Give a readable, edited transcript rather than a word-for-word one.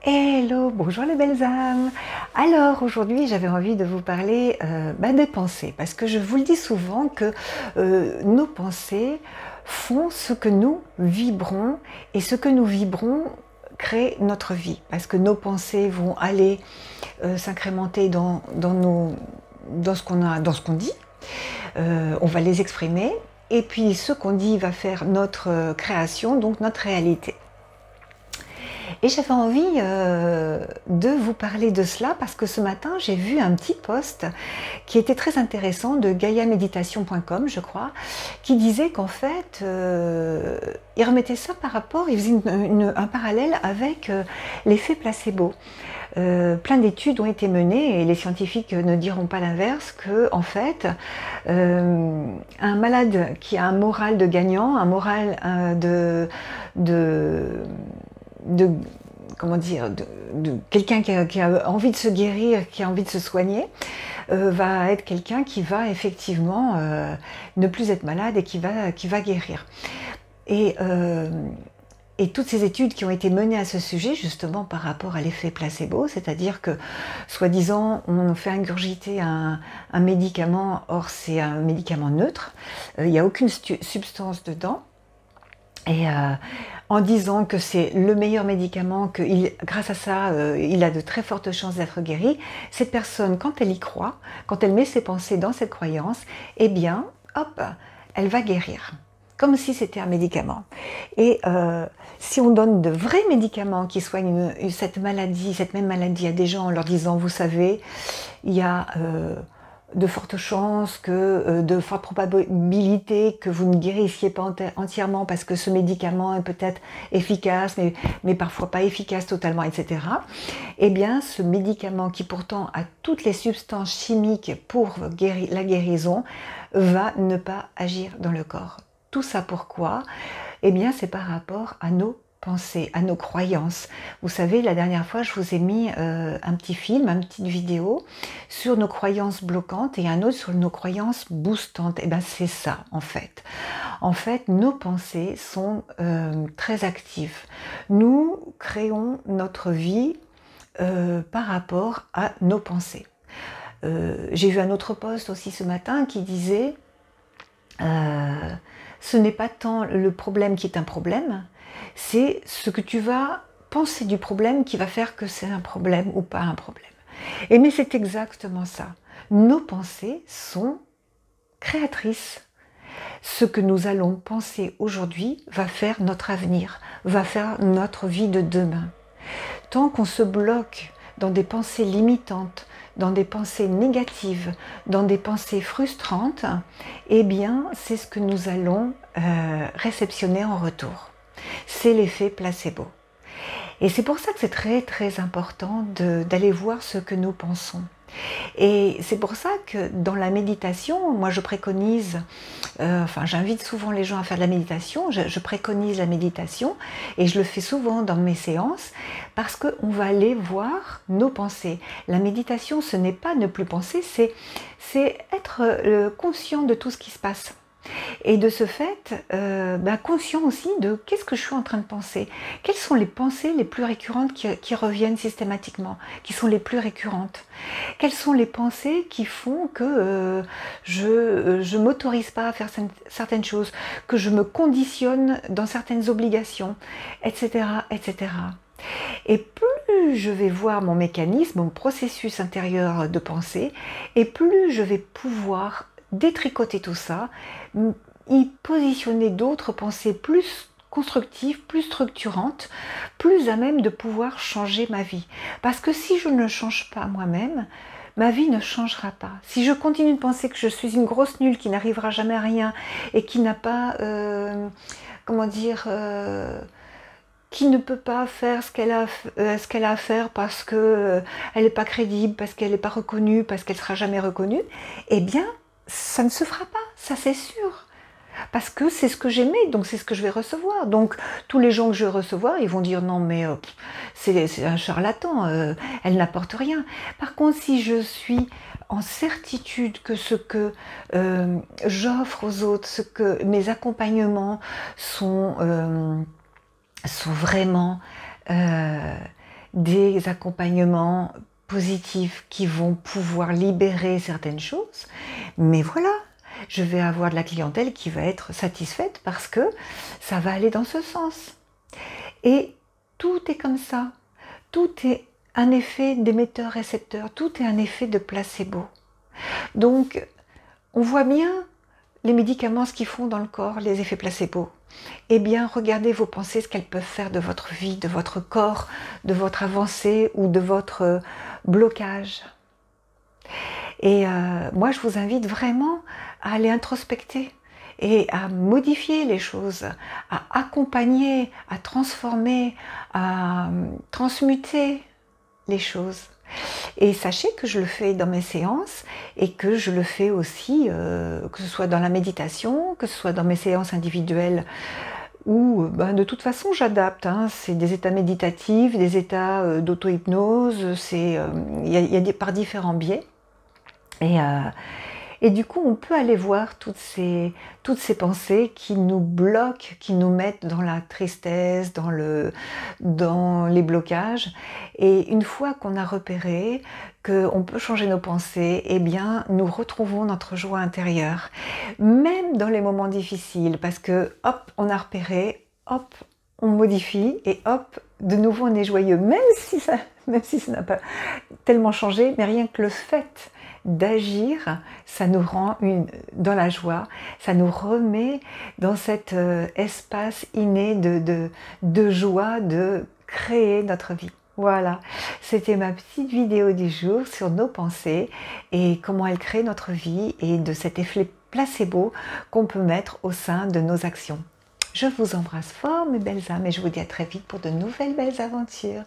Hello, bonjour les belles âmes. Alors aujourd'hui j'avais envie de vous parler des pensées, parce que je vous le dis souvent que nos pensées font ce que nous vibrons, et ce que nous vibrons crée notre vie, parce que nos pensées vont aller s'incrémenter dans ce qu'on dit, on va les exprimer, et puis ce qu'on dit va faire notre création, donc notre réalité. Et j'avais envie de vous parler de cela parce que ce matin, j'ai vu un petit post qui était très intéressant de GaiaMeditation.com, je crois, qui disait qu'en fait, il remettait ça par rapport, il faisait un parallèle avec l'effet placebo. Plein d'études ont été menées et les scientifiques ne diront pas l'inverse, que en fait un malade qui a un moral de gagnant, un moral comment dire, de quelqu'un qui a envie de se guérir, qui a envie de se soigner, va être quelqu'un qui va effectivement ne plus être malade et qui va guérir. Et toutes ces études qui ont été menées à ce sujet, justement par rapport à l'effet placebo, c'est-à-dire que, soi-disant, on fait ingurgiter un médicament, or c'est un médicament neutre, il n'y a aucune substance dedans, et en disant que c'est le meilleur médicament, que grâce à ça, il a de très fortes chances d'être guéri, cette personne, quand elle y croit, quand elle met ses pensées dans cette croyance, eh bien, hop, elle va guérir, comme si c'était un médicament. Et si on donne de vrais médicaments qui soignent cette même maladie à des gens en leur disant, vous savez, il y a de fortes chances, de fortes probabilités que vous ne guérissiez pas entièrement parce que ce médicament est peut-être efficace, mais parfois pas efficace totalement, etc. Eh bien, ce médicament qui pourtant a toutes les substances chimiques pour la guérison va ne pas agir dans le corps. Tout ça pourquoi? Eh bien, c'est par rapport à nos pensées, à nos croyances. Vous savez, la dernière fois, je vous ai mis un petit film, une petite vidéo sur nos croyances bloquantes et un autre sur nos croyances boostantes. Et bien, c'est ça, en fait. En fait, nos pensées sont très actives. Nous créons notre vie par rapport à nos pensées. J'ai vu un autre post aussi ce matin qui disait ce n'est pas tant le problème qui est un problème, c'est ce que tu vas penser du problème qui va faire que c'est un problème ou pas un problème. Et mais c'est exactement ça. Nos pensées sont créatrices. Ce que nous allons penser aujourd'hui va faire notre avenir, va faire notre vie de demain. Tant qu'on se bloque dans des pensées limitantes, dans des pensées négatives, dans des pensées frustrantes, eh bien, c'est ce que nous allons réceptionner en retour. C'est l'effet placebo. Et c'est pour ça que c'est très très important d'aller voir ce que nous pensons. Et c'est pour ça que dans la méditation, moi je préconise, j'invite souvent les gens à faire de la méditation, je préconise la méditation et je le fais souvent dans mes séances parce qu'on va aller voir nos pensées. La méditation, ce n'est pas ne plus penser, c'est être conscient de tout ce qui se passe. Et de ce fait, conscient aussi de qu'est-ce que je suis en train de penser. Quelles sont les pensées les plus récurrentes qui reviennent systématiquement, qui sont les plus récurrentes. Quelles sont les pensées qui font que je ne m'autorise pas à faire certaines choses, que je me conditionne dans certaines obligations, etc., etc. Et plus plus je vais voir mon mécanisme, mon processus intérieur de pensée, et plus je vais pouvoir détricoter tout ça, y positionner d'autres pensées plus constructives, plus structurantes, plus à même de pouvoir changer ma vie. Parce que si je ne change pas moi-même, ma vie ne changera pas. Si je continue de penser que je suis une grosse nulle qui n'arrivera jamais à rien et qui n'a pas, comment dire, qui ne peut pas faire ce qu'elle a à faire parce qu'elle n'est pas crédible, parce qu'elle n'est pas reconnue, parce qu'elle ne sera jamais reconnue, eh bien, ça ne se fera pas, ça c'est sûr. Parce que c'est ce que j'aimais, donc c'est ce que je vais recevoir. Donc tous les gens que je vais recevoir, ils vont dire non mais c'est un charlatan, elle n'apporte rien. Par contre, si je suis en certitude que ce que j'offre aux autres, ce que mes accompagnements sont vraiment des accompagnements positifs qui vont pouvoir libérer certaines choses, mais voilà, je vais avoir de la clientèle qui va être satisfaite parce que ça va aller dans ce sens. Et tout est comme ça, tout est un effet d'émetteur-récepteur, tout est un effet de placebo. Donc, on voit bien les médicaments, ce qu'ils font dans le corps, les effets placebo. Eh bien, regardez vos pensées, ce qu'elles peuvent faire de votre vie, de votre corps, de votre avancée ou de votre blocage. Et moi, je vous invite vraiment à aller introspecter et à modifier les choses, à accompagner, à transformer, à transmuter les choses. Et sachez que je le fais dans mes séances et que je le fais aussi, que ce soit dans la méditation, que ce soit dans mes séances individuelles, où de toute façon j'adapte, hein. C'est des états méditatifs, des états d'auto-hypnose, il y a par différents biais. Et du coup, on peut aller voir toutes ces pensées qui nous bloquent, qui nous mettent dans la tristesse, dans les blocages. Et une fois qu'on a repéré qu'on peut changer nos pensées, eh bien, nous retrouvons notre joie intérieure, même dans les moments difficiles, parce que hop, on a repéré, hop, on modifie et hop, de nouveau on est joyeux, même si ça n'a pas tellement changé, mais rien que le fait d'agir, ça nous rend dans la joie, ça nous remet dans cet espace inné de joie de créer notre vie. Voilà, c'était ma petite vidéo du jour sur nos pensées et comment elles créent notre vie et de cet effet placebo qu'on peut mettre au sein de nos actions. Je vous embrasse fort mes belles âmes et je vous dis à très vite pour de nouvelles belles aventures.